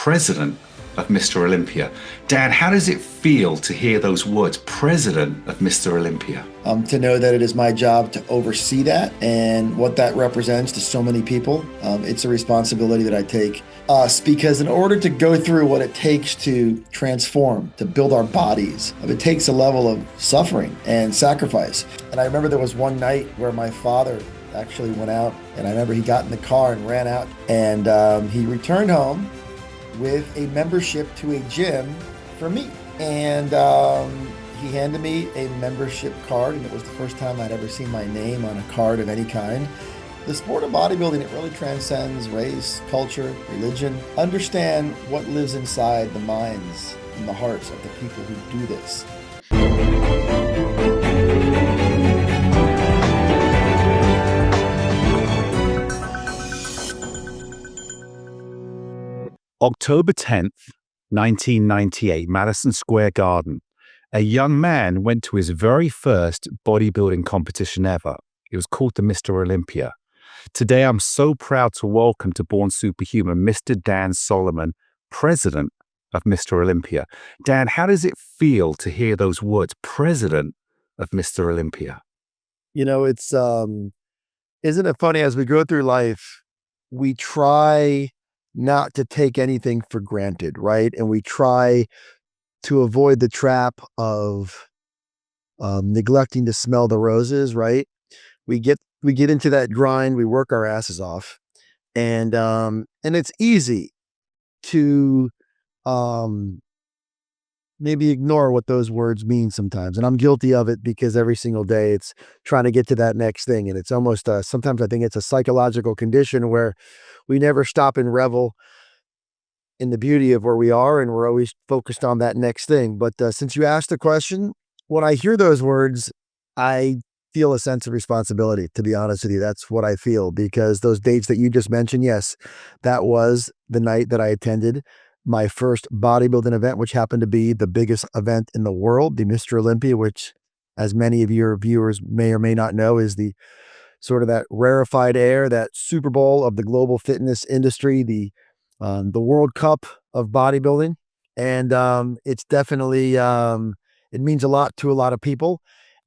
president of Mr. Olympia. Dan, how does it feel to hear those words, president of Mr. Olympia? To know that it is my job to oversee that and what that represents to so many people. It's a responsibility that I take because in order to go through what it takes to transform, to build our bodies, it takes a level of suffering and sacrifice. And I remember there was one night where my father actually went out, and I remember he got in the car and ran out, and he returned home with a membership to a gym for me. And he handed me a membership card, and it was the first time I'd ever seen my name on a card of any kind. The sport of bodybuilding, it really transcends race, culture, religion. Understand what lives inside the minds and the hearts of the people who do this. October 10th, 1998, Madison Square Garden. A young man went to his very first bodybuilding competition ever. It was called the Mr. Olympia. Today, I'm so proud to welcome to Born Superhuman, Mr. Dan Solomon, president of Mr. Olympia. Dan, how does it feel to hear those words, president of Mr. Olympia? You know, it's, isn't it funny, as we go through life, we try not to take anything for granted, right? And we try to avoid the trap of neglecting to smell the roses, right? We get into that grind, we work our asses off, and it's easy to maybe ignore what those words mean sometimes. And I'm guilty of it because every single day it's trying to get to that next thing. And it's almost, sometimes I think it's a psychological condition where we never stop and revel in the beauty of where we are, and we're always focused on that next thing. But since you asked the question, when I hear those words, I feel a sense of responsibility, to be honest with you. That's what I feel, because those dates that you just mentioned, yes, that was the night that I attended my first bodybuilding event, which happened to be the biggest event in the world, the Mr. Olympia, which, as many of your viewers may or may not know, is the sort of that rarefied air, that Super Bowl of the global fitness industry, the World Cup of bodybuilding. And it's definitely, it means a lot to a lot of people.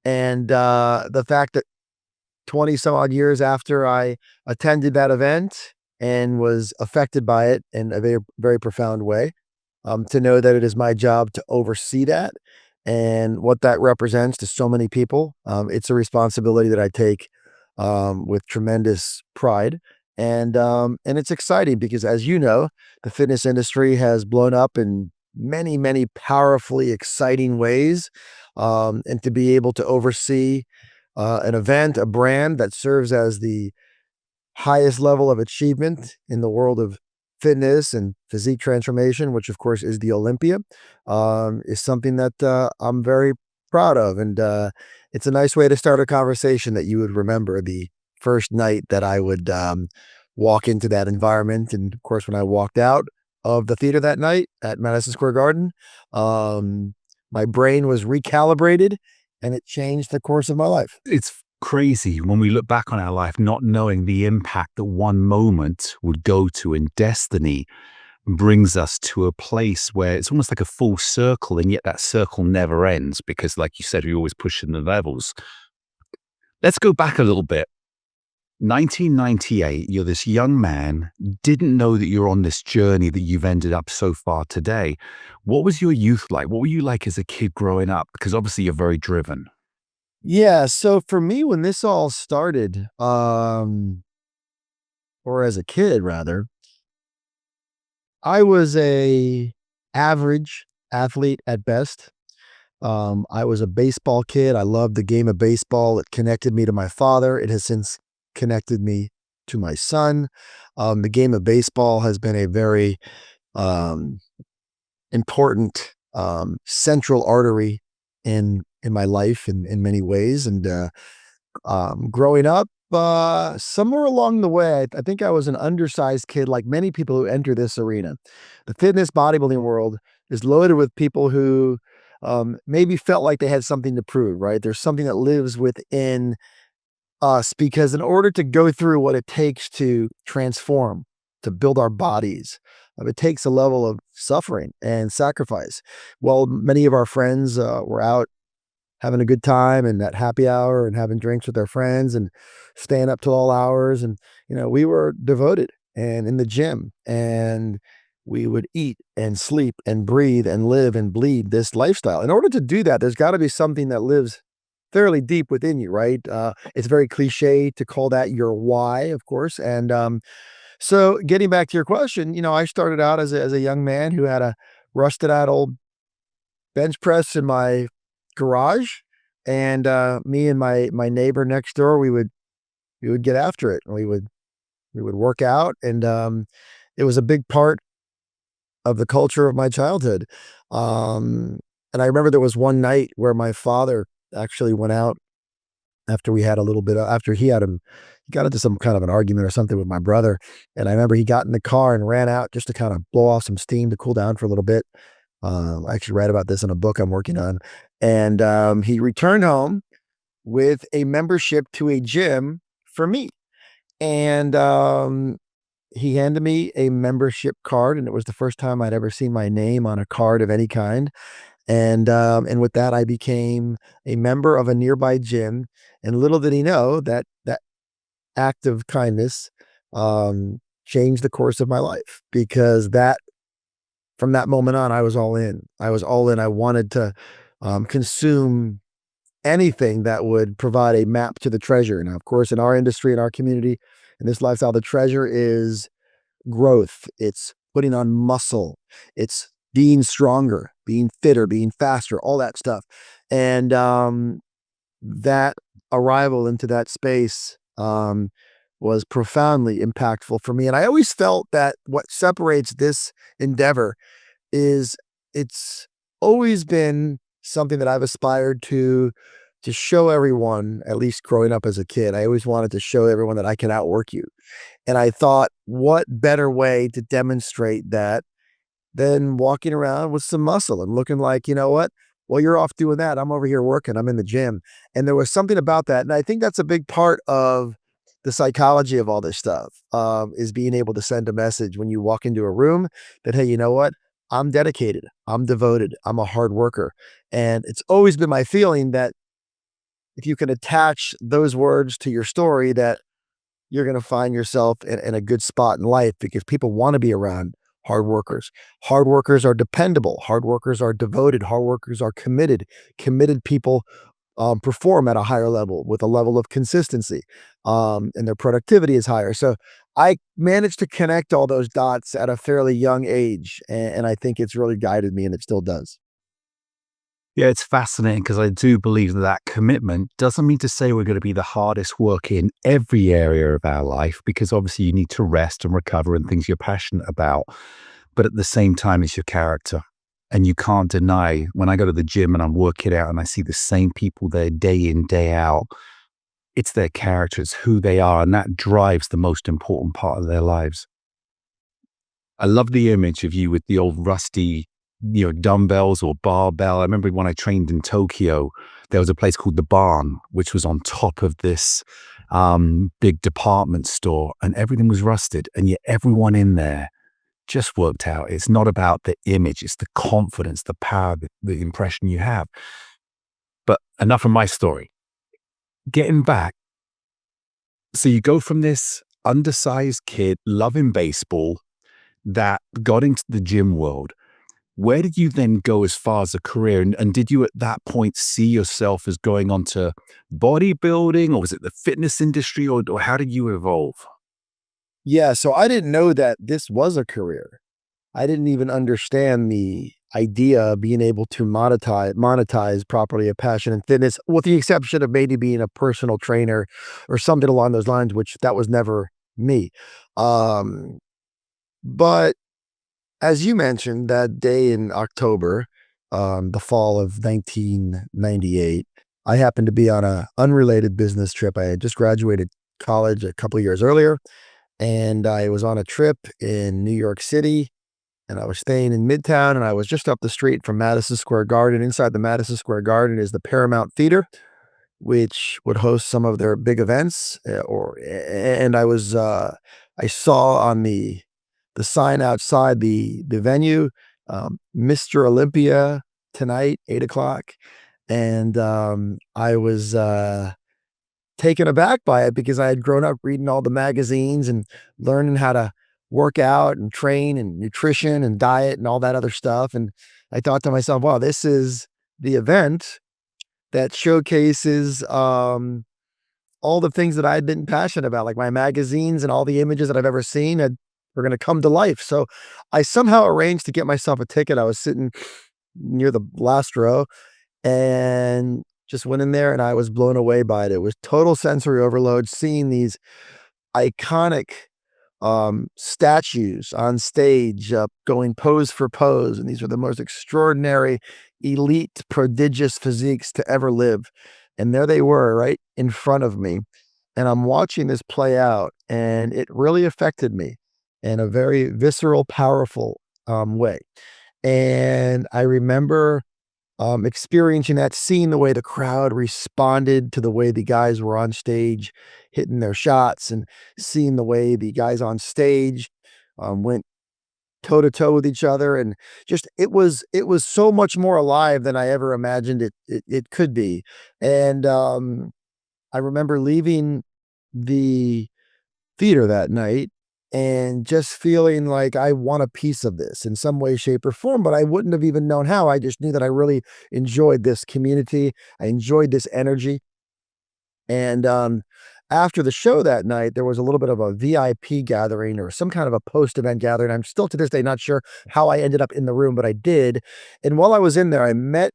And the fact that 20 some odd years after I attended that event and was affected by it in a very, very profound way, to know that it is my job to oversee that and what that represents to so many people. It's a responsibility that I take with tremendous pride. And it's exciting because, as you know, the fitness industry has blown up in many, many powerfully exciting ways. And to be able to oversee an event, a brand that serves as the highest level of achievement in the world of fitness and physique transformation, which of course is the Olympia, is something that I'm very proud of. And it's a nice way to start a conversation, that you would remember the first night that I would walk into that environment. And of course, when I walked out of the theater that night at Madison Square Garden, my brain was recalibrated, and it changed the course of my life. It's crazy when we look back on our life, not knowing the impact that one moment would go to, and destiny brings us to a place where it's almost like a full circle, and yet that circle never ends because, like you said, we always push in the levels. Let's go back a little bit. 1998, you're this young man, didn't know that you're on this journey that you've ended up so far today. What was your youth like? What were you like as a kid growing up? Because obviously you're very driven. Yeah, so for me, when this all started, or as a kid rather, I was a average athlete at best. I was a baseball kid. I loved the game of baseball. It connected me to my father. It has since connected me to my son. The game of baseball has been a very important central artery in my life in many ways. And growing up, somewhere along the way, I think I was an undersized kid, like many people who enter this arena. The fitness bodybuilding world is loaded with people who maybe felt like they had something to prove, right? There's something that lives within us, because in order to go through what it takes to transform, to build our bodies, it takes a level of suffering and sacrifice. Well, many of our friends were out having a good time and at happy hour and having drinks with their friends and staying up till all hours. And, we were devoted and in the gym, and we would eat and sleep and breathe and live and bleed this lifestyle. In order to do that, there's got to be something that lives fairly deep within you, right? It's very cliche to call that your why, of course. And so getting back to your question, I started out as a young man who had a rusted out old bench press in my garage, and me and my neighbor next door, we would get after it, and we would work out, and it was a big part of the culture of my childhood. And I remember there was one night where my father actually went out after we had a little bit of, after he got into some kind of an argument or something with my brother. And I remember he got in the car and ran out just to kind of blow off some steam to cool down for a little bit. I actually read about this in a book I'm working on. And he returned home with a membership to a gym for me. And he handed me a membership card, and it was the first time I'd ever seen my name on a card of any kind. And with that, I became a member of a nearby gym. And little did he know that that act of kindness changed the course of my life, because from that moment on, I was all in. I was all in. I wanted to consume anything that would provide a map to the treasure. Now, of course, in our industry, in our community, in this lifestyle, the treasure is growth. It's putting on muscle. It's being stronger, being fitter, being faster, all that stuff. And that arrival into that space was profoundly impactful for me. And I always felt that what separates this endeavor is it's always been something that I've aspired to show everyone, at least growing up as a kid. I always wanted to show everyone that I can outwork you. And I thought, what better way to demonstrate that than walking around with some muscle and looking like, you know what? Well, you're off doing that. I'm over here working. I'm in the gym. And there was something about that. And I think that's a big part of the psychology of all this stuff, is being able to send a message when you walk into a room that, hey, you know what? I'm dedicated. I'm devoted. I'm a hard worker. And it's always been my feeling that if you can attach those words to your story, that you're going to find yourself in a good spot in life, because people want to be around hard workers. Hard workers are dependable. Hard workers are devoted. Hard workers are committed. Committed people perform at a higher level with a level of consistency, and their productivity is higher. So I managed to connect all those dots at a fairly young age, and I think it's really guided me, and it still does. Yeah, it's fascinating because I do believe that that commitment doesn't mean to say we're going to be the hardest worker in every area of our life, because obviously you need to rest and recover and things you're passionate about. But at the same time, it's your character. And you can't deny, when I go to the gym and I'm working out and I see the same people there day in, day out, it's their character, it's who they are. And that drives the most important part of their lives. I love the image of you with the old rusty, dumbbells or barbell. I remember when I trained in Tokyo, there was a place called the Barn, which was on top of this big department store, and everything was rusted. And yet everyone in there just worked out. It's not about the image, it's the confidence, the power, the impression you have. But enough of my story. Getting back. So you go from this undersized kid loving baseball that got into the gym world. Where did you then go as far as a career? And did you at that point see yourself as going on to bodybuilding, or was it the fitness industry, or how did you evolve? Yeah, so I didn't know that this was a career. I didn't even understand the idea of being able to monetize properly a passion in fitness, with the exception of maybe being a personal trainer or something along those lines, which that was never me. Um, but as you mentioned, that day in October, the fall of 1998, I happened to be on a unrelated business trip. I had just graduated college a couple of years earlier, and I was on a trip in New York City, and I was staying in Midtown, and I was just up the street from Madison Square Garden. Inside the Madison Square Garden is the Paramount Theater, which would host some of their big events. And I saw on the the sign outside the venue, Mr. Olympia tonight, 8 o'clock. And I was taken aback by it because I had grown up reading all the magazines and learning how to work out and train and nutrition and diet and all that other stuff. And I thought to myself, wow, this is the event that showcases all the things that I'd been passionate about, like my magazines and all the images that I've ever seen are going to come to life. So I somehow arranged to get myself a ticket. I was sitting near the last row and just went in there and I was blown away by it. It was total sensory overload, seeing these iconic statues on stage, going pose for pose. And these were the most extraordinary, elite, prodigious physiques to ever live. And there they were right in front of me. And I'm watching this play out, and it really affected me in a very visceral, powerful way. And I remember experiencing that, seeing the way the crowd responded to the way the guys were on stage hitting their shots, and seeing the way the guys on stage went toe to toe with each other. And just, it was so much more alive than I ever imagined it could be. And I remember leaving the theater that night and just feeling like I want a piece of this in some way, shape, or form, but I wouldn't have even known how. I just knew that I really enjoyed this community. I enjoyed this energy. And after the show that night, there was a little bit of a VIP gathering or some kind of a post-event gathering. I'm still to this day not sure how I ended up in the room, but I did. And while I was in there, I met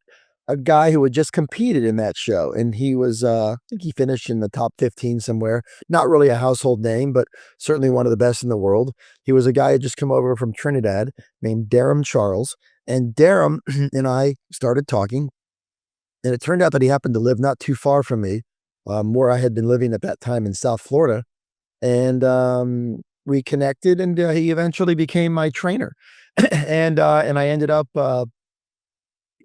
a guy who had just competed in that show. And he was, I think he finished in the top 15 somewhere. Not really a household name, but certainly one of the best in the world. He was a guy who had just come over from Trinidad named Darren Charles. And Darren and I started talking. And it turned out that he happened to live not too far from me, where I had been living at that time in South Florida. And we connected, and he eventually became my trainer. And I ended up a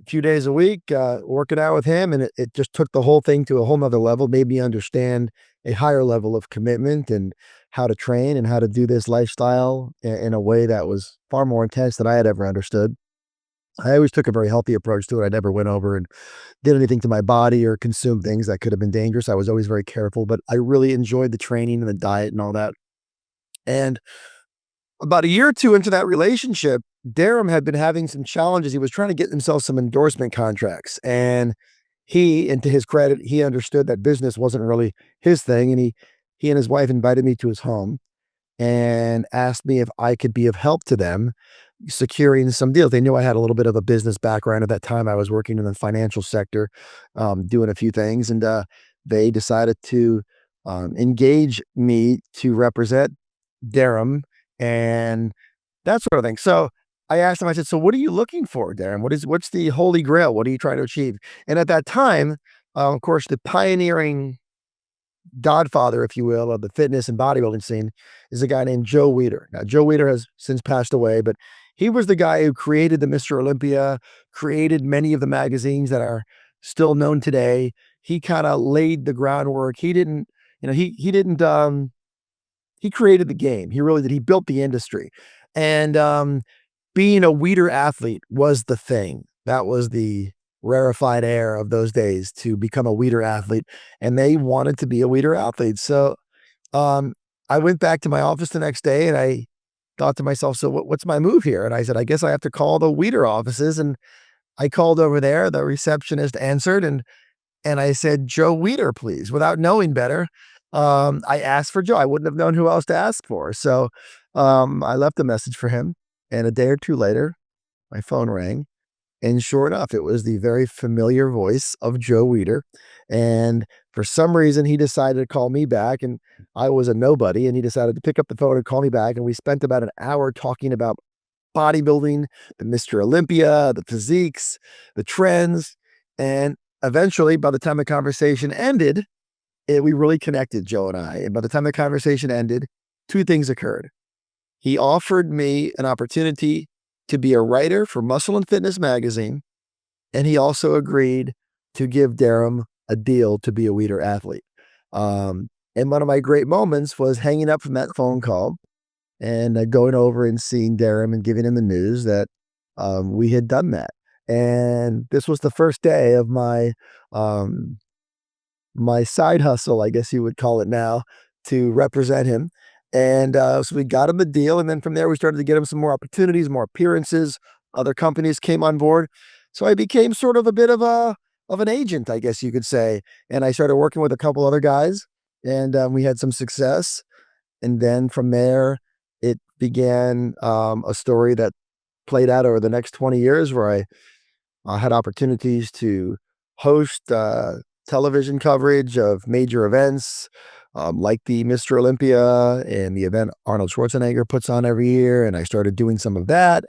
few days a week working out with him. And it just took the whole thing to a whole nother level, made me understand a higher level of commitment and how to train and how to do this lifestyle in a way that was far more intense than I had ever understood. I always took a very healthy approach to it. I never went over and did anything to my body or consumed things that could have been dangerous. I was always very careful, but I really enjoyed the training and the diet and all that. And about a year or two into that relationship, Darren had been having some challenges. He was trying to get himself some endorsement contracts, and to his credit, he understood that business wasn't really his thing. And he and his wife invited me to his home and asked me if I could be of help to them securing some deals. They knew I had a little bit of a business background at that time. I was working in the financial sector, doing a few things, and they decided to engage me to represent Darren and that sort of thing. So I asked him, I said, so what are you looking for, Darren? What's the holy grail? What are you trying to achieve? And at that time, of course, the pioneering godfather, if you will, of the fitness and bodybuilding scene is a guy named Joe Weider. Now, Joe Weider has since passed away, but he was the guy who created the Mr. Olympia, created many of the magazines that are still known today. He kind of laid the groundwork. He didn't, he created the game. He really did. He built the industry. And being a Weider athlete was the thing. That was the rarefied air of those days, to become a Weider athlete. And they wanted to be a Weider athlete. So I went back to my office the next day and I thought to myself, so what's my move here? And I said, I guess I have to call the Weider offices. And I called over there. The receptionist answered, and I said, Joe Weider, please, without knowing better. I asked for Joe. I wouldn't have known who else to ask for. So I left a message for him. And a day or two later, my phone rang. And sure enough, it was the very familiar voice of Joe Weider. And for some reason, he decided to call me back. And I was a nobody. And he decided to pick up the phone and call me back. And we spent about an hour talking about bodybuilding, the Mr. Olympia, the physiques, the trends. And eventually, by the time the conversation ended, we really connected, Joe and I. And by the time the conversation ended, two things occurred. He offered me an opportunity to be a writer for Muscle and Fitness magazine. And he also agreed to give Darren a deal to be a Weider athlete. And one of my great moments was hanging up from that phone call and going over and seeing Darren and giving him the news that we had done that. And this was the first day of um, my side hustle, I guess you would call it now, to represent him. And so we got him the deal. And then from there, we started to get him some more opportunities, more appearances. Other companies came on board. So I became sort of a bit of an agent, I guess you could say. And I started working with a couple other guys, and we had some success. And then from there, it began a story that played out over the next 20 years where I had opportunities to host television coverage of major events, like the Mr. Olympia and the event Arnold Schwarzenegger puts on every year. And I started doing some of that.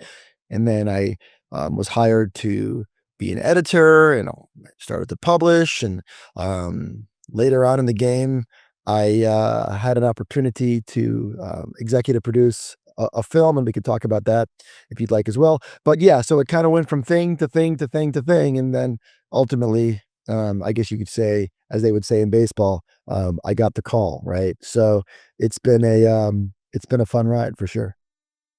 And then I was hired to be an editor, and I started to publish. And later on in the game, I had an opportunity to executive produce a film, and we could talk about that if you'd like as well. But yeah, so it kind of went from thing to thing to thing to thing, and then ultimately, I guess you could say, as they would say in baseball, I got the call, right? So it's been a fun ride for sure.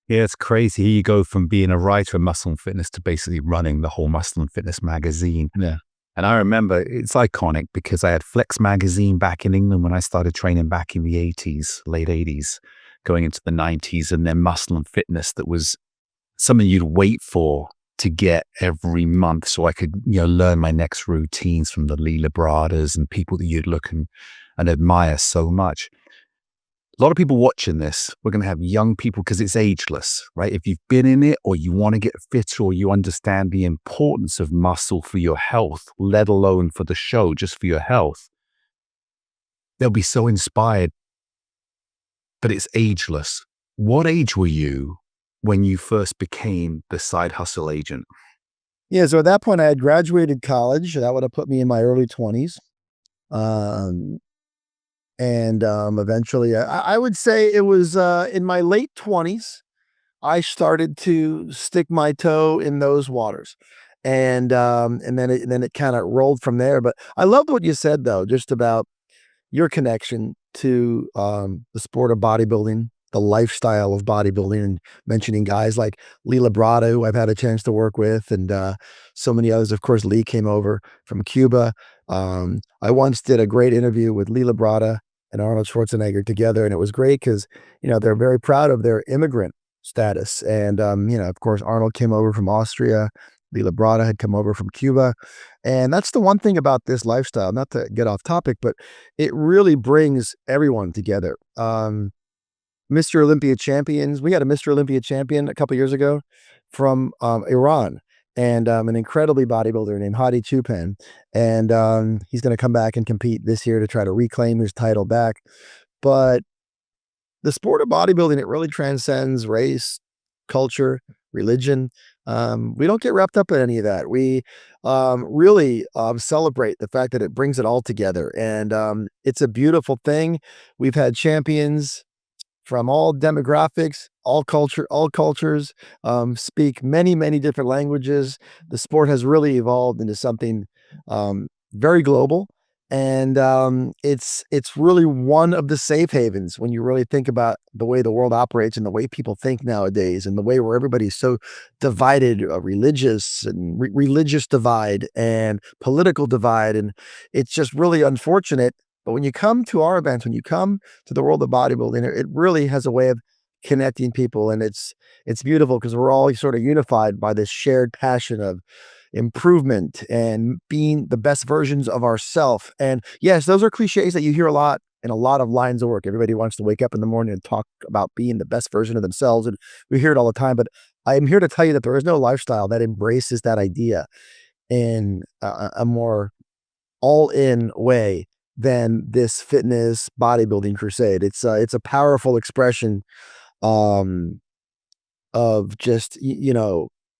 Yeah, it's crazy. Here you go from being a writer of Muscle and Fitness to basically running the whole Muscle and Fitness magazine. Yeah. And I remember it's iconic because I had Flex magazine back in England when I started training back in the 80s, late 80s, going into the 90s, and then Muscle and Fitness that was something you'd wait for to get every month so I could, learn my next routines from the Lee Labradas and people that you'd look and admire so much. A lot of people watching this, we're going to have young people because it's ageless, right? If you've been in it or you want to get fitter or you understand the importance of muscle for your health, let alone for the show, just for your health, they'll be so inspired. But it's ageless. What age were you when you first became the side hustle agent? Yeah, so at that point, I had graduated college. That would have put me in my early 20s. And eventually, I would say it was in my late 20s, I started to stick my toe in those waters. And then it kind of rolled from there. But I loved what you said, though, just about your connection to the sport of bodybuilding, the lifestyle of bodybuilding, and mentioning guys like Lee Labrada, who I've had a chance to work with, and so many others. Of course, Lee came over from Cuba. I once did a great interview with Lee Labrada and Arnold Schwarzenegger together, and it was great because they're very proud of their immigrant status. And of course, Arnold came over from Austria. Lee Labrada had come over from Cuba. And that's the one thing about this lifestyle, not to get off topic, but it really brings everyone together. Mr. Olympia champions, we had a Mr. Olympia champion a couple years ago from Iran, and an incredibly bodybuilder named Hadi Chupan. And he's going to come back and compete this year to try to reclaim his title back. But the sport of bodybuilding, it really transcends race, culture, religion. We don't get wrapped up in any of that. We really celebrate the fact that it brings it all together. And it's a beautiful thing. We've had champions from all demographics, all cultures, speak many, many different languages. The sport has really evolved into something very global. And it's really one of the safe havens when you really think about the way the world operates and the way people think nowadays, and the way where everybody's so divided, religious and religious divide and political divide. And it's just really unfortunate. But when you come to our events, when you come to the world of bodybuilding, it really has a way of connecting people. And it's beautiful because we're all sort of unified by this shared passion of improvement and being the best versions of ourselves. And yes, those are cliches that you hear a lot in a lot of lines of work. Everybody wants to wake up in the morning and talk about being the best version of themselves. And we hear it all the time. But I am here to tell you that there is no lifestyle that embraces that idea in a more all-in way than this fitness bodybuilding crusade. It's a powerful expression of just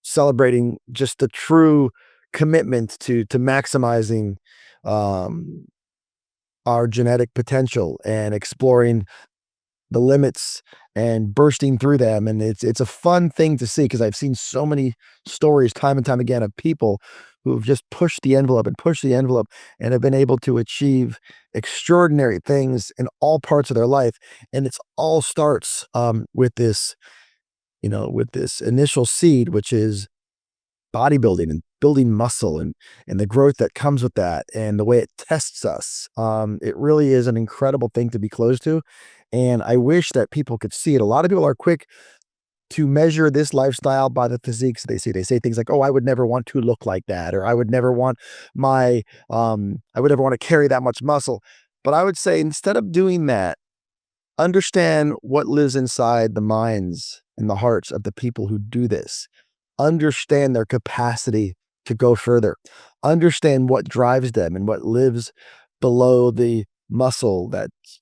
celebrating just the true commitment to maximizing our genetic potential and exploring the limits and bursting through them. And it's a fun thing to see because I've seen so many stories time and time again of people who have just pushed the envelope and have been able to achieve extraordinary things in all parts of their life. And it's all starts with this, with this initial seed, which is bodybuilding and building muscle and the growth that comes with that and the way it tests us. It really is an incredible thing to be close to. And I wish that people could see it. A lot of people are quick to measure this lifestyle by the physiques they see. They say things like, "Oh, I would never want to look like that," or "I would never want I would never want to carry that much muscle." But I would say instead of doing that, understand what lives inside the minds and the hearts of the people who do this. Understand their capacity to go further. Understand what drives them and what lives below the muscle that's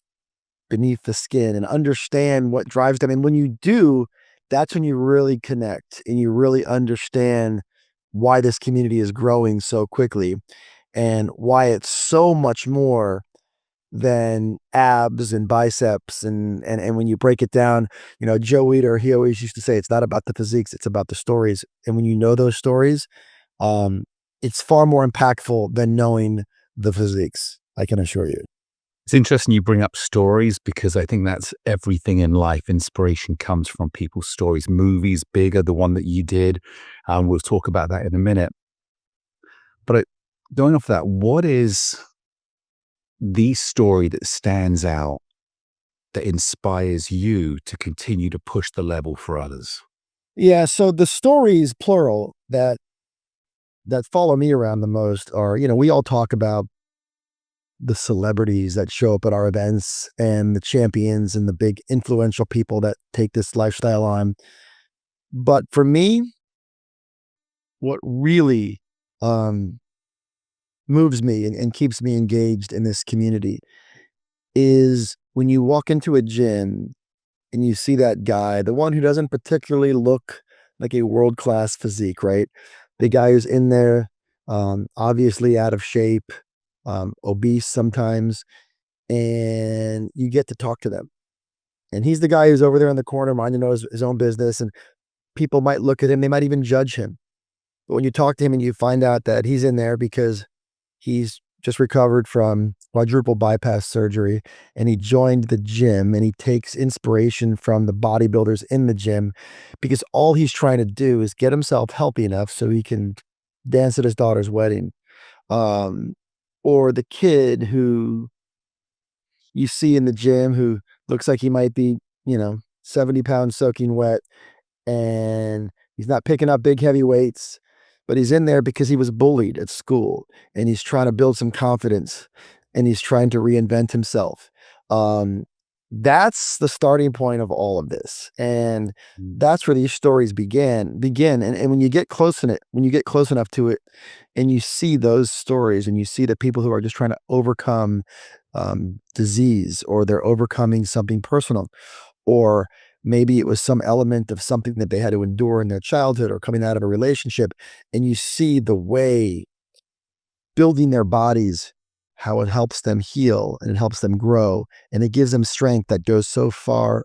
beneath the skin, and understand what drives them. And when you do, that's when you really connect and you really understand why this community is growing so quickly and why it's so much more than abs and biceps. And when you break it down, Joe Weider, he always used to say, it's not about the physiques, it's about the stories. And when you know those stories, it's far more impactful than knowing the physiques, I can assure you. It's interesting you bring up stories, because I think that's everything in life. Inspiration comes from people's stories. Movies, Bigger, the one that you did. We'll talk about that in a minute. But going off that, what is the story that stands out, that inspires you to continue to push the level for others? Yeah, so the stories, plural, that follow me around the most are, we all talk about the celebrities that show up at our events and the champions and the big influential people that take this lifestyle on. But for me, what really moves me and keeps me engaged in this community is when you walk into a gym and you see that guy, the one who doesn't particularly look like a world-class physique, right? The guy who's in there, obviously out of shape, obese sometimes, and you get to talk to them. And he's the guy who's over there in the corner minding his own business, and people might look at him, they might even judge him. But when you talk to him and you find out that he's in there because he's just recovered from quadruple bypass surgery, and he joined the gym, and he takes inspiration from the bodybuilders in the gym, because all he's trying to do is get himself healthy enough so he can dance at his daughter's wedding. Or the kid who you see in the gym who looks like he might be, 70 pounds soaking wet, and he's not picking up big heavy weights, but he's in there because he was bullied at school and he's trying to build some confidence and he's trying to reinvent himself. That's the starting point of all of this. And that's where these stories begin. And when you get close enough to it and you see those stories and you see the people who are just trying to overcome disease, or they're overcoming something personal, or maybe it was some element of something that they had to endure in their childhood or coming out of a relationship, and you see the way building their bodies, how it helps them heal and it helps them grow, and it gives them strength that goes so far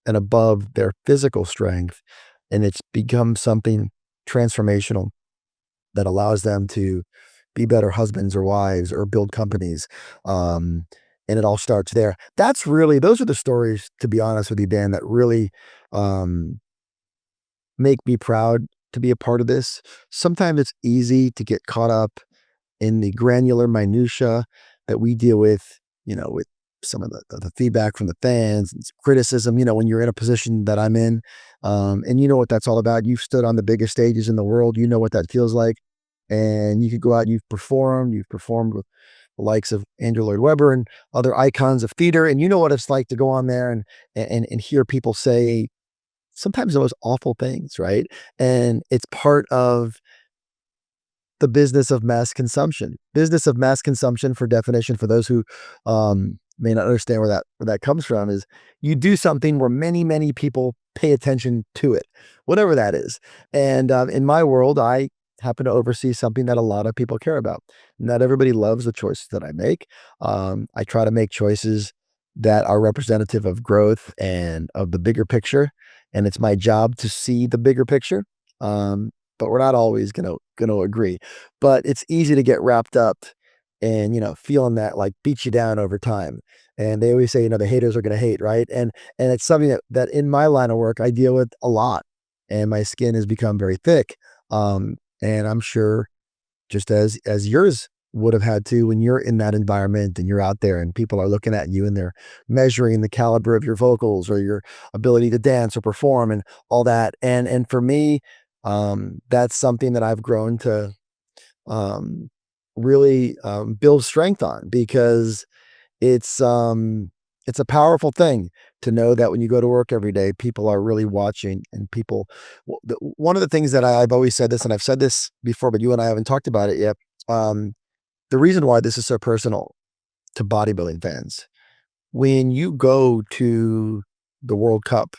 and above their physical strength, and it's become something transformational that allows them to be better husbands or wives or build companies. And it all starts there. Those are the stories, to be honest with you, Dan, that really make me proud to be a part of this. Sometimes it's easy to get caught up in the granular minutia that we deal with, with some of the feedback from the fans and criticism, when you're in a position that I'm in. And you know what that's all about. You've stood on the biggest stages in the world. You know what that feels like. And you could go out and you've performed with the likes of Andrew Lloyd Webber and other icons of theater. And you know what it's like to go on there and hear people say sometimes the most awful things, right? And it's part of the business of mass consumption. Business of mass consumption, for definition, for those who may not understand where that comes from, is you do something where many, many people pay attention to it, whatever that is. And in my world, I happen to oversee something that a lot of people care about. Not everybody loves the choices that I make. I try to make choices that are representative of growth and of the bigger picture. And it's my job to see the bigger picture. But but we're not always gonna agree. But it's easy to get wrapped up and, feeling that like beat you down over time. And they always say, the haters are gonna hate, right? And it's something that in my line of work I deal with a lot. And my skin has become very thick. And I'm sure just as yours would have had to when you're in that environment and you're out there and people are looking at you and they're measuring the caliber of your vocals or your ability to dance or perform and all that. And for me, that's something that I've grown to um, really build strength on because it's it's a powerful thing to know that when you go to work every day, people are really watching and people. One of the things that I've always said this, and I've said this before, but you and I haven't talked about it yet. The reason why this is so personal to bodybuilding fans, when you go to the World Cup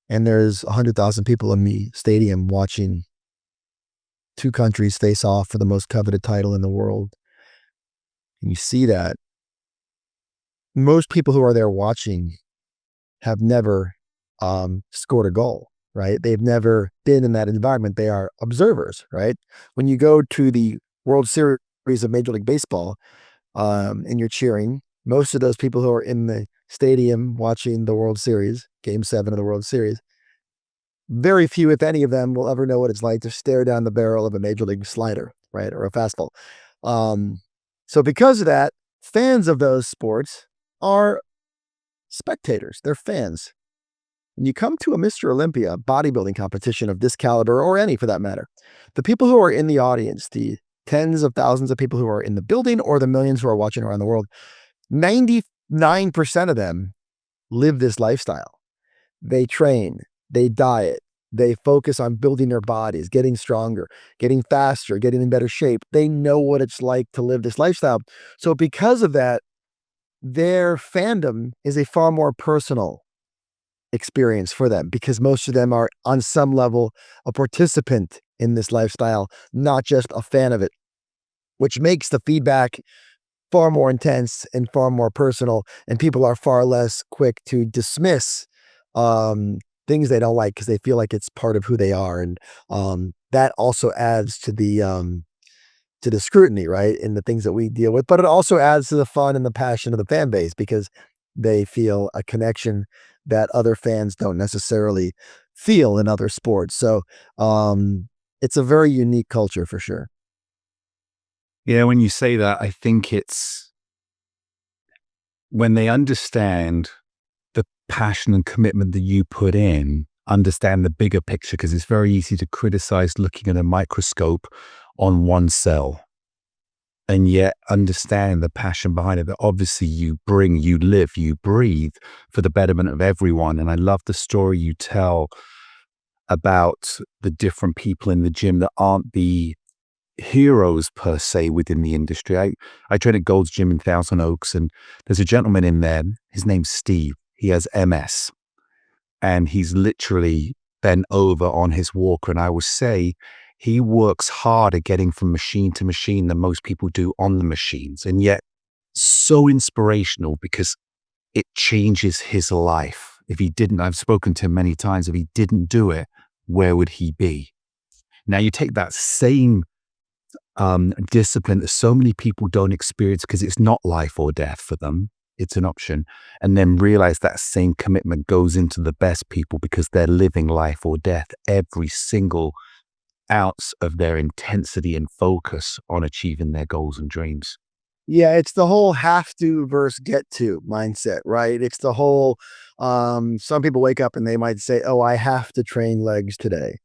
and there's 100,000 people in the stadium watching two countries face off for the most coveted title in the world, and you see that, most people who are there watching have never scored a goal, right? They've never been in that environment. They are observers, right? When you go to the World Series of Major League Baseball and you're cheering, most of those people who are in the stadium watching the World Series, Game 7 of the World Series, very few, if any of them, will ever know what it's like to stare down the barrel of a Major League slider, right? Or a fastball. So because of that, fans of those sports are spectators. They're fans. When you come to a Mr. Olympia bodybuilding competition of this caliber, or any for that matter, the people who are in the audience, the tens of thousands of people who are in the building or the millions who are watching around the world, 99% of them live this lifestyle. They train, they diet, they focus on building their bodies, getting stronger, getting faster, getting in better shape. They know what it's like to live this lifestyle. So because of that, their fandom is a far more personal experience for them because most of them are on some level a participant in this lifestyle, not just a fan of it, which makes the feedback far more intense and far more personal. And people are far less quick to dismiss things they don't like because they feel like it's part of who they are. And that also adds to the scrutiny, right? In the things that we deal with, but it also adds to the fun and the passion of the fan base because they feel a connection that other fans don't necessarily feel in other sports. So it's a very unique culture for sure. Yeah, when you say that, I think it's when they understand the passion and commitment that you put in, understand the bigger picture, because it's very easy to criticize looking at a microscope on one cell, and yet understand the passion behind it that obviously you bring, you live, you breathe for the betterment of everyone. And I love the story you tell about the different people in the gym that aren't the heroes per se within the industry. I train at Gold's Gym in Thousand Oaks, and there's a gentleman in there. His name's Steve. He has MS, and he's literally bent over on his walker. And I will say he works harder getting from machine to machine than most people do on the machines, and yet so inspirational because it changes his life. If he didn't, I've spoken to him many times, if he didn't do it, where would he be? Now you take that same discipline that so many people don't experience because it's not life or death for them, it's an option, and then realize that same commitment goes into the best people because they're living life or death every single ounce of their intensity and focus on achieving their goals and dreams. Yeah, it's the whole have to versus get to mindset, right? It's the whole some people wake up and they might say, "Oh, I have to train legs today."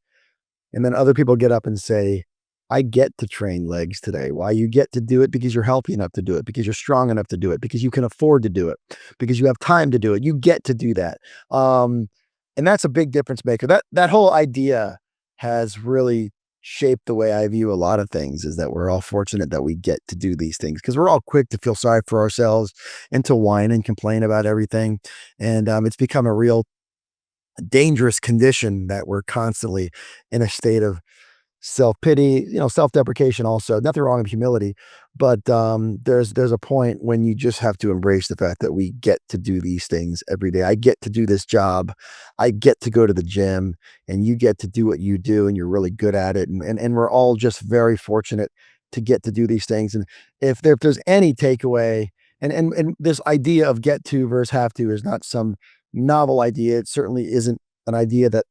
And then other people get up and say, "I get to train legs today." Why? You get to do it because you're healthy enough to do it, because you're strong enough to do it, because you can afford to do it, because you have time to do it. You get to do that. And that's a big difference maker. That whole idea has really shaped the way I view a lot of things, is that we're all fortunate that we get to do these things because we're all quick to feel sorry for ourselves and to whine and complain about everything. And it's become a real dangerous condition that we're constantly in a state of self-pity, self-deprecation also. Nothing wrong with humility, but there's a point when you just have to embrace the fact that we get to do these things every day. I get to do this job. I get to go to the gym, and you get to do what you do, and you're really good at it. And we're all just very fortunate to get to do these things. And if there's any takeaway, and this idea of get to versus have to is not some novel idea. It certainly isn't an idea that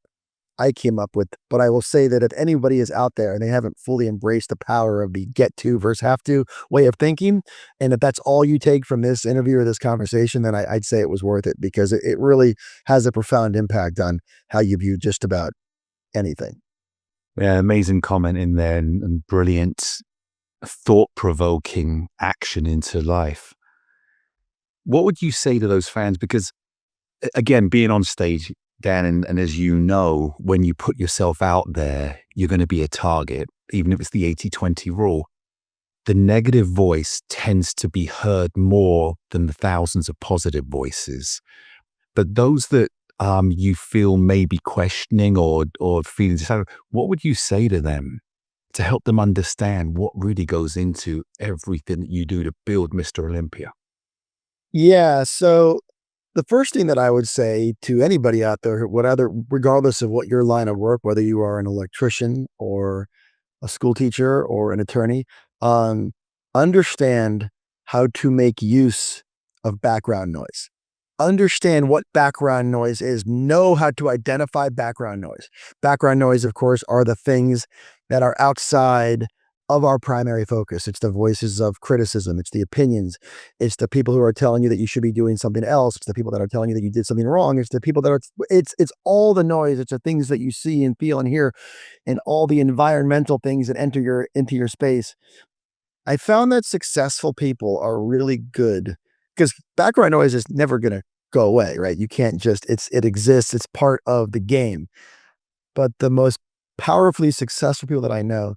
I came up with, but I will say that if anybody is out there and they haven't fully embraced the power of the get to versus have to way of thinking, and if that's all you take from this interview or this conversation, then I'd say it was worth it, because it really has a profound impact on how you view just about anything. Yeah, amazing comment in there, and brilliant, thought-provoking action into life. What would you say to those fans? Because again, being on stage, Dan, and as you know, when you put yourself out there, you're going to be a target, even if it's the 80-20 rule. The negative voice tends to be heard more than the thousands of positive voices. But those that you feel may be questioning or feeling, what would you say to them to help them understand what really goes into everything that you do to build Mr. Olympia? Yeah. So the first thing that I would say to anybody out there, regardless of what your line of work, whether you are an electrician or a school teacher or an attorney, um, understand how to make use of background noise. Understand what background noise is. Know how to identify background noise. Background noise, of course, are the things that are outside of our primary focus. It's the voices of criticism. It's the opinions. It's the people who are telling you that you should be doing something else. It's the people that are telling you that you did something wrong. It's the people that are, it's all the noise. It's the things that you see and feel and hear, and all the environmental things that enter into your space. I found that successful people are really good, because background noise is never going to go away, right? You can't just, it exists. It's part of the game. But the most powerfully successful people that I know,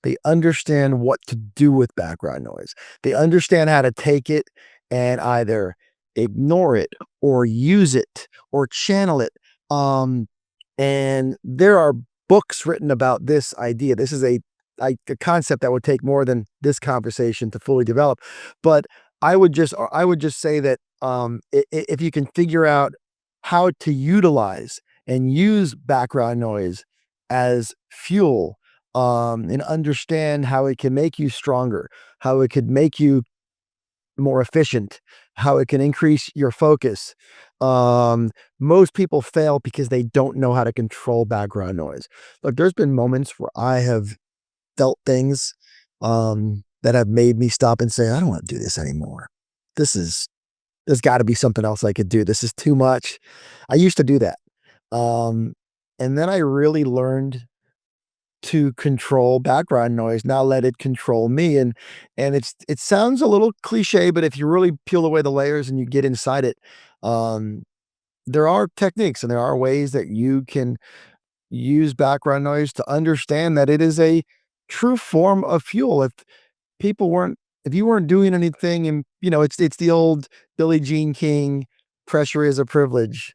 they understand what to do with background noise. They understand how to take it and either ignore it or use it or channel it. And there are books written about this idea. This is a concept that would take more than this conversation to fully develop. But I would just say that if you can figure out how to utilize and use background noise as fuel, and understand how it can make you stronger, how it could make you more efficient, how it can increase your focus. Most people fail because they don't know how to control background noise. Look, there's been moments where I have felt things that have made me stop and say, I don't want to do this anymore. There's got to be something else I could do. This is too much. I used to do that. And then I really learned to control background noise, not let it control me. And it sounds a little cliche, but if you really peel away the layers and you get inside it, there are techniques and there are ways that you can use background noise to understand that it is a true form of fuel. If you weren't doing anything, and it's the old Billie Jean King, pressure is a privilege,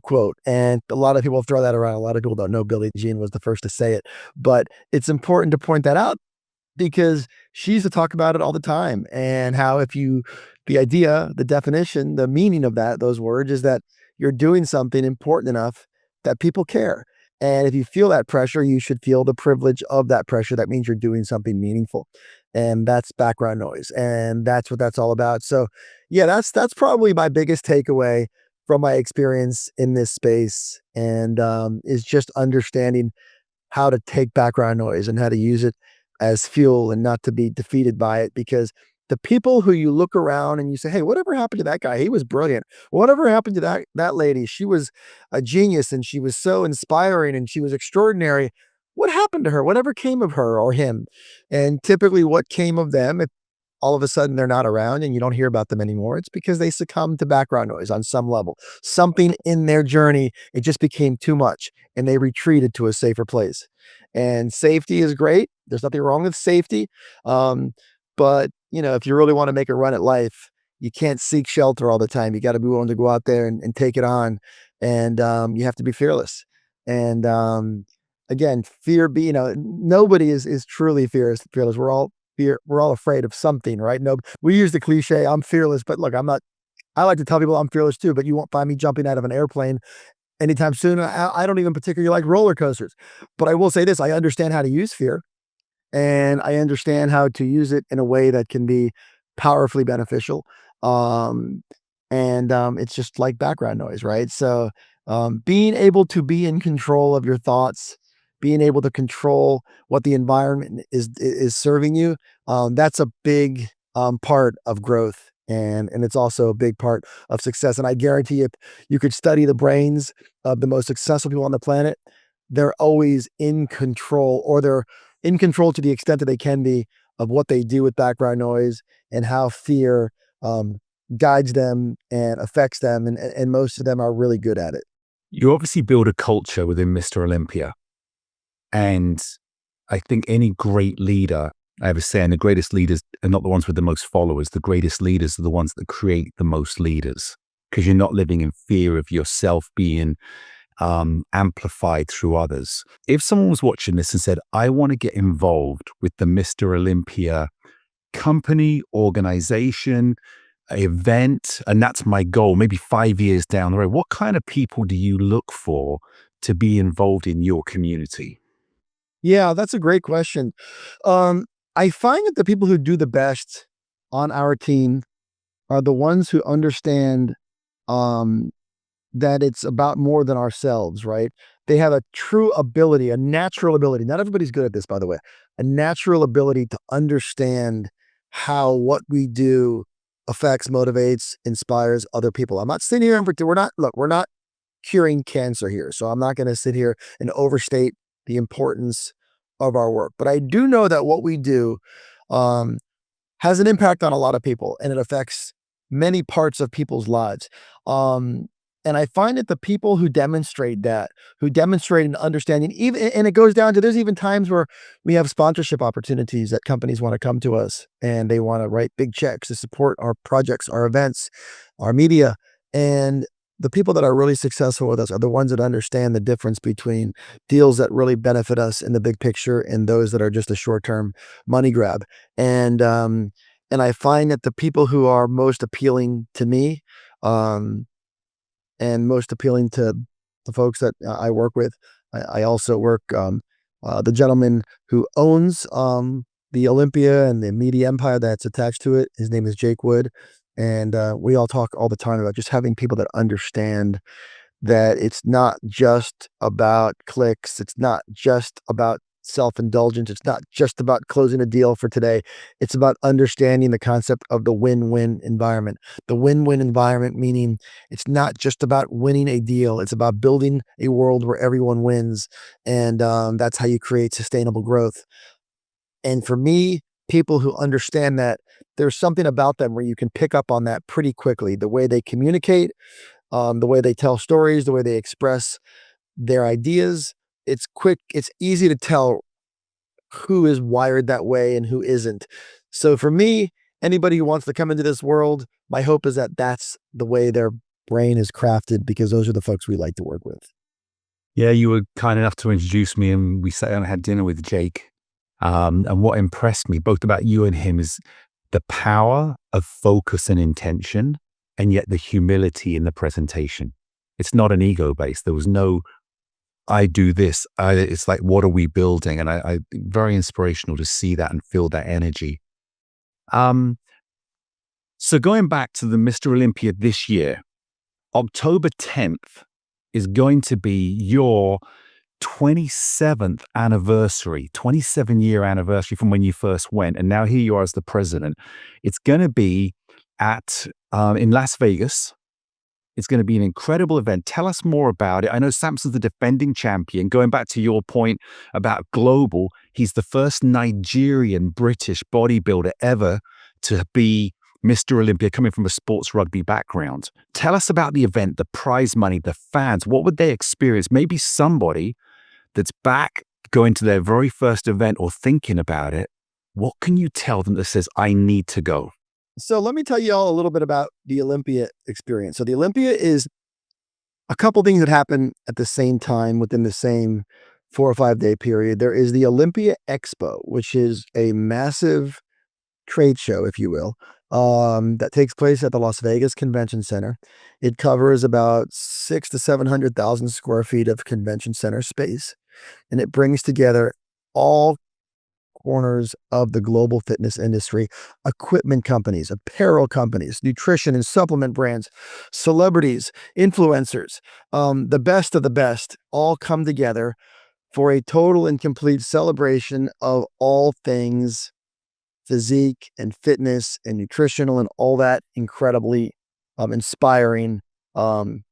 quote. And a lot of people throw that around. A lot of people don't know Billie Jean was the first to say it, but it's important to point that out, because she used to talk about it all the time, and how the idea, the definition, the meaning of those words is that you're doing something important enough that people care. And if you feel that pressure, you should feel the privilege of that pressure. That means you're doing something meaningful. And that's background noise. And that's what that's all about. So yeah, that's probably my biggest takeaway from my experience in this space. And is just understanding how to take background noise and how to use it as fuel and not to be defeated by it. Because the people who you look around and you say, hey, whatever happened to that guy? He was brilliant. Whatever happened to that lady? She was a genius and she was so inspiring and she was extraordinary. What happened to her? Whatever came of her or him? And typically what came of them, if all of a sudden they're not around and you don't hear about them anymore, it's because they succumbed to background noise on some level. Something in their journey, it just became too much and they retreated to a safer place. And safety is great. There's nothing wrong with safety. But if you really want to make a run at life, you can't seek shelter all the time. You got to be willing to go out there and take it on. And you have to be fearless. And again, fear be, nobody is truly fearless. We're all afraid of something, right? No, we use the cliche, I'm fearless, but look, I'm not. I like to tell people I'm fearless too, but you won't find me jumping out of an airplane anytime soon. I don't even particularly like roller coasters, but I will say this: I understand how to use fear, and I understand how to use it in a way that can be powerfully beneficial. Um, it's just like background noise, right? So, being able to be in control of your thoughts, being able to control what the environment is serving you, that's a big part of growth. And it's also a big part of success. And I guarantee if you could study the brains of the most successful people on the planet, they're always in control, or they're in control to the extent that they can be, of what they do with background noise and how fear um, guides them and affects them. And most of them are really good at it. You obviously build a culture within Mr. Olympia. And I think any great leader, I have a saying, the greatest leaders are not the ones with the most followers. The greatest leaders are the ones that create the most leaders, because you're not living in fear of yourself being amplified through others. If someone was watching this and said, I want to get involved with the Mr. Olympia company, organization, event, and that's my goal, maybe 5 years down the road, what kind of people do you look for to be involved in your community? Yeah, that's a great question. I find that the people who do the best on our team are the ones who understand um, that it's about more than ourselves, right? They have a true ability, a natural ability. Not everybody's good at this, by the way. A natural ability to understand how what we do affects, motivates, inspires other people. I'm not sitting here and we're not curing cancer here. So I'm not going to sit here and overstate the importance of our work. But I do know that what we do um, has an impact on a lot of people, and it affects many parts of people's lives. Um, and I find that the people who demonstrate that, who demonstrate an understanding, even, and it goes down to, there's even times where we have sponsorship opportunities that companies want to come to us and they want to write big checks to support our projects, our events, our media. And the people that are really successful with us are the ones that understand the difference between deals that really benefit us in the big picture and those that are just a short-term money grab. And I find that the people who are most appealing to me, um, and most appealing to the folks that I work with, I also work the gentleman who owns the Olympia and the media empire that's attached to it. His name is Jake Wood, and we all talk all the time about just having people that understand that it's not just about clicks. It's not just about self-indulgence. It's not just about closing a deal for today. It's about understanding the concept of the win-win environment. The win-win environment, meaning it's not just about winning a deal. It's about building a world where everyone wins. And that's how you create sustainable growth. And for me, people who understand that, there's something about them where you can pick up on that pretty quickly. The way they communicate, the way they tell stories, the way they express their ideas. It's quick. It's easy to tell who is wired that way and who isn't. So for me, anybody who wants to come into this world, my hope is that that's the way their brain is crafted, because those are the folks we like to work with. Yeah, you were kind enough to introduce me, and we sat down and had dinner with Jake. And what impressed me both about you and him is the power of focus and intention, and yet the humility in the presentation. It's not an ego base. There was no, I do this. It's like, what are we building? And I very inspirational to see that and feel that energy. So going back to the Mr. Olympia this year, October 10th is going to be your 27th anniversary, 27-year anniversary from when you first went. And now here you are as the president. It's going to be at in Las Vegas. It's going to be an incredible event. Tell us more about it. I know Samson's the defending champion. Going back to your point about global, he's the first Nigerian British bodybuilder ever to be Mr. Olympia, coming from a sports rugby background. Tell us about the event, the prize money, the fans. What would they experience? Maybe somebody that's back going to their very first event or thinking about it. What can you tell them that says, I need to go? So let me tell you all a little bit about the Olympia experience. So the Olympia is a couple things that happen at the same time within the same 4 or 5 day period, there is the Olympia Expo, which is a massive trade show, if you will, that takes place at the Las Vegas Convention Center. It covers about 6 to 700,000 square feet of convention center space, and it brings together all corners of the global fitness industry, equipment companies, apparel companies, nutrition and supplement brands, celebrities, influencers, the best of the best all come together for a total and complete celebration of all things physique and fitness and nutritional and all that incredibly inspiring um,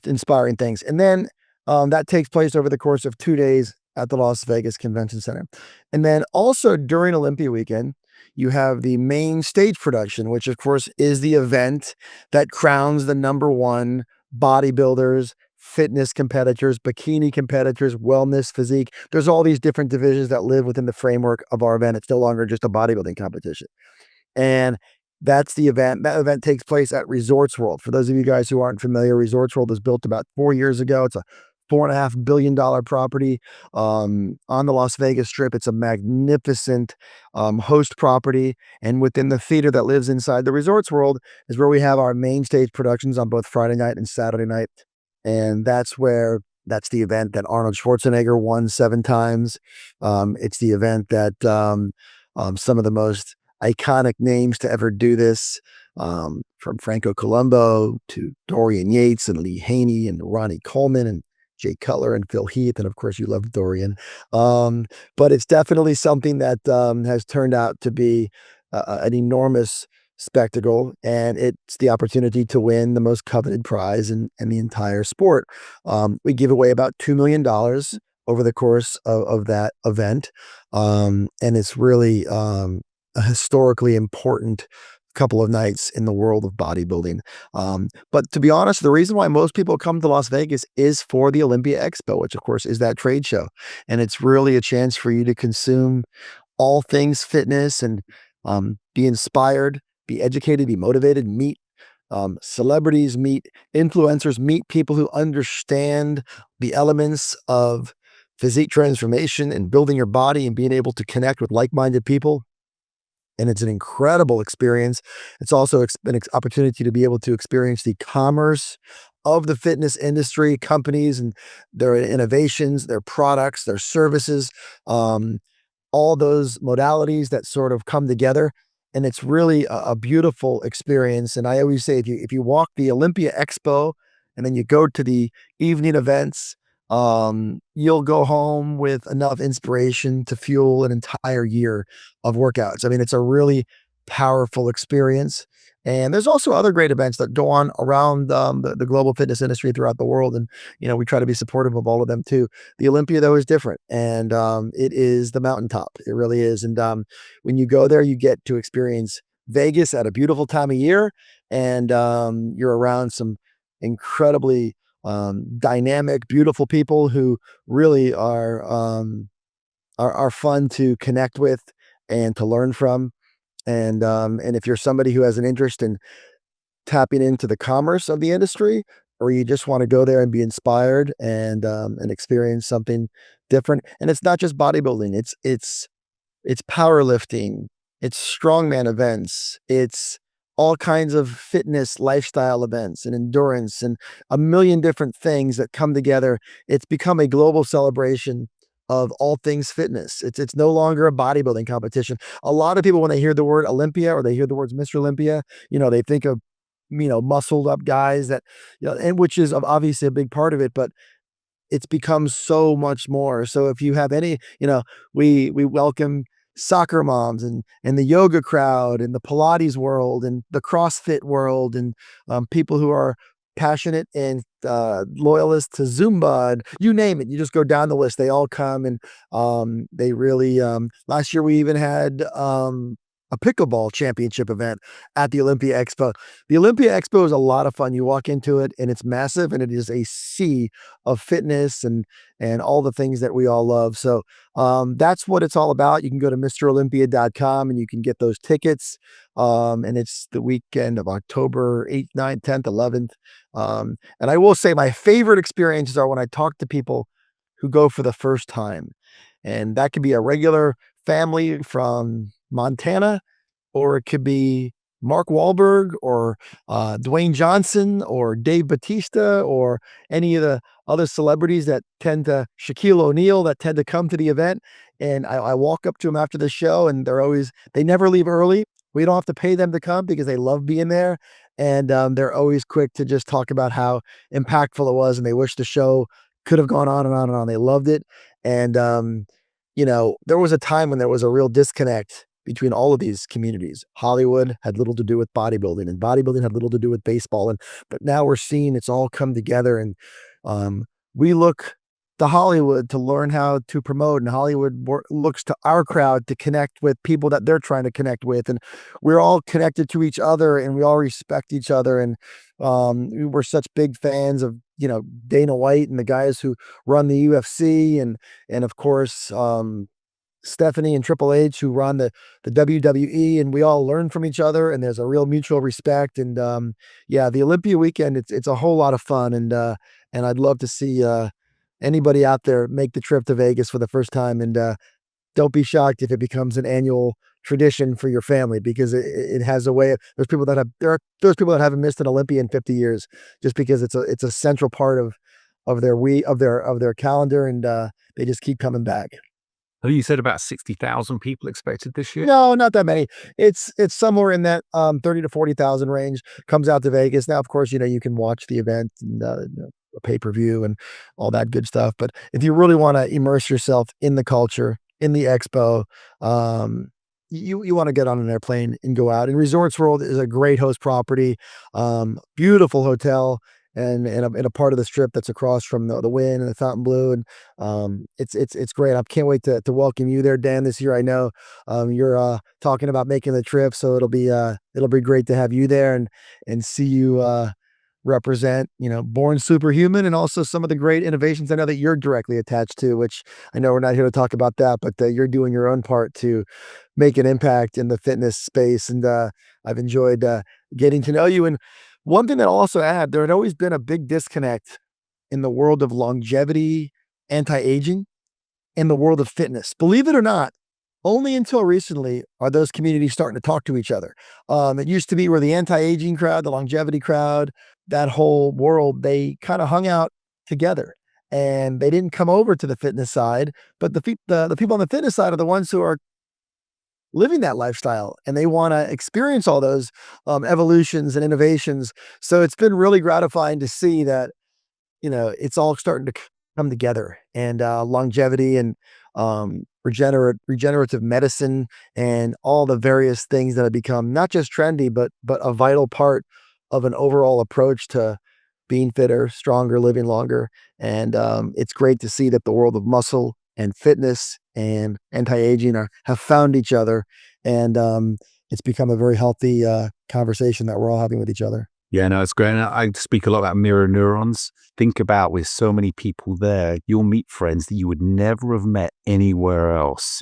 inspiring things. And then that takes place over the course of 2 days at the Las Vegas Convention Center. And then also during Olympia weekend, you have the main stage production, which of course is the event that crowns the number one bodybuilders, fitness competitors, bikini competitors, wellness, physique. There's all these different divisions that live within the framework of our event. It's no longer just a bodybuilding competition. And that's the event. That event takes place at Resorts World. For those of you guys who aren't familiar, Resorts World was built about 4 years ago. It's a $4.5 billion property on the Las Vegas Strip. It's a magnificent host property. And within the theater that lives inside the Resorts World is where we have our main stage productions on both Friday night and Saturday night. And that's the event that Arnold Schwarzenegger won 7 times. It's the event that some of the most iconic names to ever do this, from Franco Columbo to Dorian Yates and Lee Haney and Ronnie Coleman and Jay Cutler and Phil Heath. And of course, you love Dorian. But it's definitely something that has turned out to be an enormous spectacle, and it's the opportunity to win the most coveted prize in the entire sport. We give away about $2 million over the course of that event. And it's really a historically important couple of nights in the world of bodybuilding. But to be honest, the reason why most people come to Las Vegas is for the Olympia Expo, which of course is that trade show. And it's really a chance for you to consume all things fitness and be inspired, be educated, be motivated, meet celebrities, meet influencers, meet people who understand the elements of physique transformation and building your body and being able to connect with like-minded people. And it's an incredible experience. It's also an opportunity to be able to experience the commerce of the fitness industry, companies and their innovations, their products, their services, all those modalities that sort of come together. And it's really a beautiful experience. And I always say, if you walk the Olympia Expo and then you go to the evening events, you'll go home with enough inspiration to fuel an entire year of workouts. I mean, it's a really powerful experience. And there's also other great events that go on around the global fitness industry throughout the world. And, we try to be supportive of all of them too. The Olympia, though, is different. And it is the mountaintop. It really is. And when you go there, you get to experience Vegas at a beautiful time of year. And you're around some incredibly dynamic, beautiful people who really are fun to connect with and to learn from. And if you're somebody who has an interest in tapping into the commerce of the industry, or you just want to go there and be inspired and experience something different, and it's not just bodybuilding, it's powerlifting, it's strongman events, it's all kinds of fitness lifestyle events and endurance and a million different things that come together. It's become a global celebration of all things fitness. It's no longer a bodybuilding competition. A lot of people, when they hear the word Olympia or they hear the words Mr. Olympia, they think of, muscled up guys that, and which is obviously a big part of it, but it's become so much more. So if you have any, we welcome soccer moms and the yoga crowd and the Pilates world and the CrossFit world and people who are passionate and loyalists to Zumba, and you name it. You just go down the list. They all come, and they really. Last year we even had a pickleball championship event at the Olympia Expo. The Olympia Expo is a lot of fun. You walk into it and it's massive, and it is a sea of fitness and all the things that we all love. So that's what it's all about. You can go to MrOlympia.com and you can get those tickets. And it's the weekend of October 8th, 9th, 10th, 11th. And I will say my favorite experiences are when I talk to people who go for the first time. And that could be a regular family from Montana, or it could be Mark Wahlberg or Dwayne Johnson or Dave Bautista or any of the other celebrities that Shaquille O'Neal, that tend to come to the event. And I walk up to them after the show, and they never leave early. We don't have to pay them to come because they love being there. And they're always quick to just talk about how impactful it was, and they wish the show could have gone on and on and on. They loved it. And, there was a time when there was a real disconnect between all of these communities. Hollywood had little to do with bodybuilding, and bodybuilding had little to do with baseball. But now we're seeing it's all come together, and we look to Hollywood to learn how to promote, and Hollywood looks to our crowd to connect with people that they're trying to connect with, and we're all connected to each other, and we all respect each other. And we're such big fans of Dana White and the guys who run the UFC, and of course Stephanie and Triple H, who run the WWE, and we all learn from each other, and there's a real mutual respect. And the Olympia Weekend, it's a whole lot of fun, and I'd love to see anybody out there make the trip to Vegas for the first time. And don't be shocked if it becomes an annual tradition for your family, because it has a way of, there's people that haven't missed an Olympia in 50 years, just because it's a central part of their calendar, and they just keep coming back. Oh, you said about 60,000 people expected this year? No, not that many. It's somewhere in that 30 to 40,000 range comes out to Vegas. Now, of course, you can watch the event and a pay-per-view and all that good stuff. But if you really want to immerse yourself in the culture, in the expo, you want to get on an airplane and go out. And Resorts World is a great host property, beautiful hotel, and a part of the strip that's across from the Wynn and the Fontainebleau. And it's great. I can't wait to welcome you there, Dan, this year. I know you're talking about making the trip, so it'll be great to have you there and see you represent Born SuperHuman, and also some of the great innovations I know that you're directly attached to, which I know we're not here to talk about that, but you're doing your own part to make an impact in the fitness space. And I've enjoyed getting to know you. And one thing that I'll also add, there had always been a big disconnect in the world of longevity, anti-aging, and the world of fitness. Believe it or not, only until recently are those communities starting to talk to each other. It used to be where the anti-aging crowd, the longevity crowd, that whole world, they kind of hung out together, and they didn't come over to the fitness side. But the people on the fitness side are the ones who are living that lifestyle, and they want to experience all those evolutions and innovations. So it's been really gratifying to see that, it's all starting to come together, and longevity and regenerative medicine and all the various things that have become not just trendy, but a vital part of an overall approach to being fitter, stronger, living longer. And it's great to see that the world of muscle and fitness and anti-aging have found each other, and it's become a very healthy conversation that we're all having with each other. Yeah, no, it's great. And I speak a lot about mirror neurons. Think about, with so many people there, you'll meet friends that you would never have met anywhere else.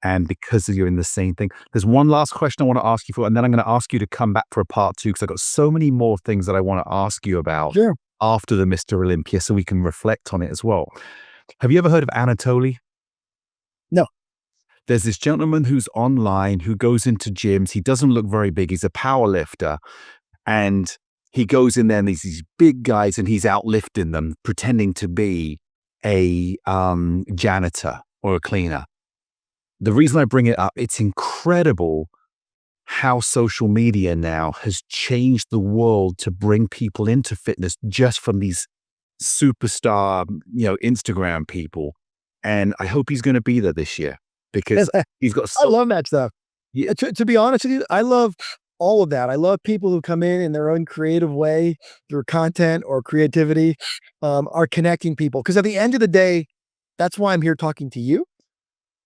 And because you're in the same thing. There's one last question I want to ask you for, and then I'm going to ask you to come back for a part 2, because I've got so many more things that I want to ask you about after the Mr. Olympia, so we can reflect on it as well. Have you ever heard of Anatoly? No. There's this gentleman who's online, who goes into gyms. He doesn't look very big. He's a power lifter. And he goes in there, and there's these big guys, and he's outlifting them, pretending to be a janitor or a cleaner. The reason I bring it up, it's incredible how social media now has changed the world to bring people into fitness just from these superstar, Instagram people. And I hope he's going to be there this year, because he's got. I love that stuff. Yeah. To be honest with you, I love all of that. I love people who come in their own creative way through content or creativity, are connecting people. Because at the end of the day, that's why I'm here talking to you.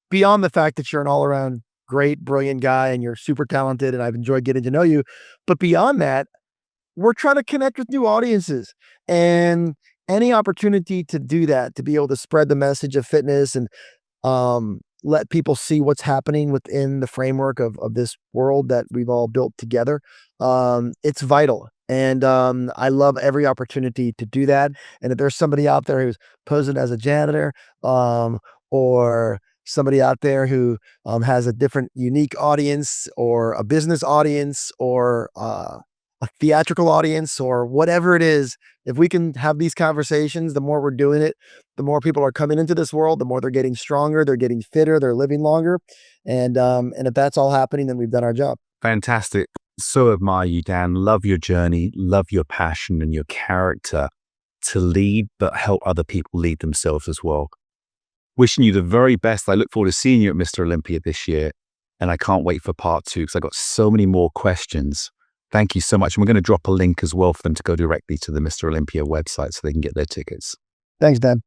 Beyond the fact that you're an all-around great, brilliant guy, and you're super talented, and I've enjoyed getting to know you. But beyond that, we're trying to connect with new audiences, and any opportunity to do that, to be able to spread the message of fitness and let people see what's happening within the framework of this world that we've all built together. It's vital. And I love every opportunity to do that. And if there's somebody out there who's posing as a janitor, or somebody out there who has a different, unique audience, or a business audience, or a theatrical audience, or whatever it is, if we can have these conversations, the more we're doing it, the more people are coming into this world, the more they're getting stronger, they're getting fitter, they're living longer. And if that's all happening, then we've done our job. Fantastic. So admire you, Dan. Love your journey, love your passion and your character to lead, but help other people lead themselves as well. Wishing you the very best. I look forward to seeing you at Mr. Olympia this year. And I can't wait for part 2 because I've got so many more questions. Thank you so much. And we're going to drop a link as well for them to go directly to the Mr. Olympia website so they can get their tickets. Thanks, Dan.